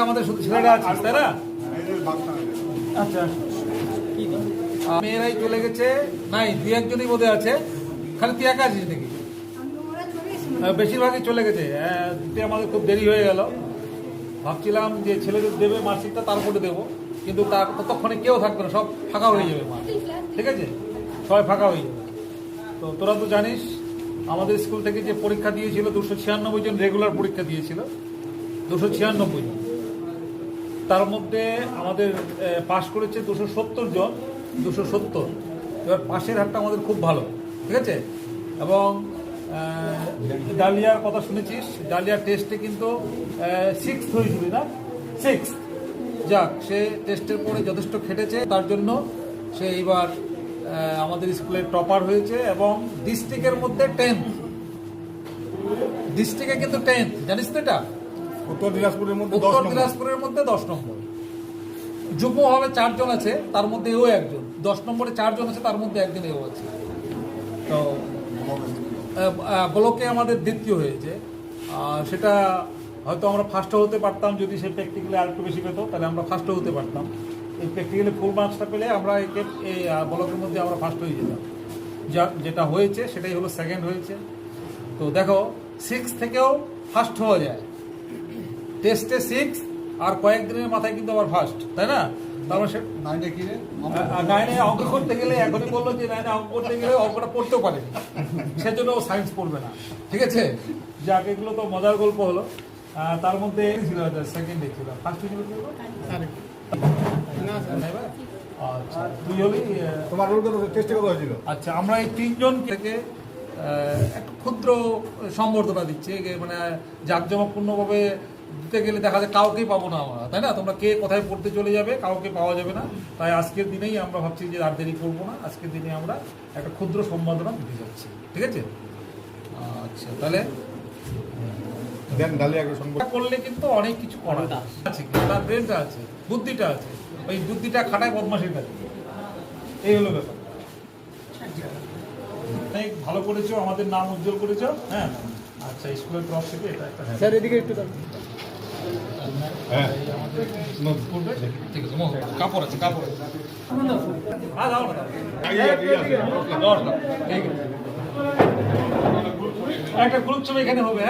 আমাদের শুধু ছেলেরা আছে, তাই না? আচ্ছা, মেয়েরাই চলে গেছে, নাই দুই একজনই বোধহয় আছে, খালি তুই একা আছিস নাকি? বেশিরভাগই চলে গেছে। আমাদের খুব দেরি হয়ে গেল। ভাবছিলাম যে ছেলেদের দেবে মার্কশিটটা, তারপরে দেবো, কিন্তু তার ততক্ষণে কেউ থাকবে না, সব ফাঁকা হয়ে যাবে মাঠ। ঠিক আছে, সবাই ফাঁকা হয়ে যাবে। তো তোরা তো জানিস আমাদের স্কুল থেকে যে পরীক্ষা দিয়েছিল 296 জন রেগুলার পরীক্ষা দিয়েছিল, 296 জন। তার মধ্যে আমাদের পাশ করেছে 270 জন, 270। এবার পাশের হারটা আমাদের খুব ভালো, ঠিক আছে। এবং ডালিয়ার কথা শুনেছিস, ডালিয়ার টেস্টে কিন্তু 6th হয়েছিল না, 6th। যাক, সে টেস্টের পরে যথেষ্ট খেটেছে, তার জন্য সে এইবার আমাদের স্কুলের টপার হয়েছে এবং ডিস্ট্রিক্টের মধ্যে 10th। ডিস্ট্রিক্টে কিন্তু 10th, জানিস তো এটা? উত্তর দিনাজপুরের মধ্যে 10 নম্বর। যুগ্ম ভাবে 4 জন আছে, তার মধ্যে এও একজন। 10 নম্বরে 4 জন আছে, তার মধ্যে একজন এও আছে। তো ব্লকে আমাদের দ্বিতীয় হয়েছে। সেটা হয়তো আমরা ফার্স্টও হতে পারতাম যদি সে প্র্যাকটিক্যালি আর একটু বেশি পেত, তাহলে আমরা ফার্স্টও হতে পারতাম। এই প্র্যাকটিক্যালি ফুল মার্কসটা পেলে আমরা এই ব্লকের মধ্যে আমরা ফার্স্ট হয়ে যেতাম। যেটা হয়েছে সেটাই হলো সেকেন্ড হয়েছে। তো দেখো, 6 থেকেও ফার্স্ট হওয়া যায়। টেস্টে 6 আর কয়েকদিনের মাথায় কিন্তু আবার ফার্স্ট, তাই না? তারপর সে 9-এ অঙ্ক করতে গেলে এখনই বললো যে 9-এ অঙ্ক করতে গেলে অঙ্কটা পড়তেও পারে, সেজন্য ও সায়েন্স পড়বে না। ঠিক আছে, যাক, এগুলো তো মজার গল্প হলো। তার মধ্যে ছিল সেকেন্ডে ছিল, ফার্স্ট ছিল আচ্ছা, তুই হলি তোমার রোল কত, টেস্টে কত হয়েছিল? আচ্ছা, আমরা এই 3 জন থেকে একটা ক্ষুদ্র সম্বর্ধনা দিচ্ছি, মানে জাঁকজমকপূর্ণভাবে দিতে গেলে দেখা যায় কাউকেই পাবো না আমরা, তাই না? তোমরা কে কোথায় পড়তে চলে যাবে, কাউকে পাওয়া যাবে না। তাই আজকের দিনেই আমরা ভাবছি যে আর দেরি করবো না, আজকের দিনে আমরা একটা ক্ষুদ্র সম্বর্ধনা দিতে যাচ্ছি। ঠিক আছে, আচ্ছা, তাহলে করলে কিন্তু অনেক কিছু করা আছে, তার ব্রেনটা আছে, বুদ্ধিটা আছে, ওই বুদ্ধিটা খাটায় বদমাসের কাছে। এই হলো ব্যাপার। অনেক ভালো করেছো, আমাদের নাম উজ্জ্বল করেছো। হ্যাঁ, আচ্ছা, স্কুলের তরফ থেকে এটা একটা স্যার এদিকে একটু কাপড় আছে, কাপড় আছে। একটা গ্রুপ ছবি এখানে হবে।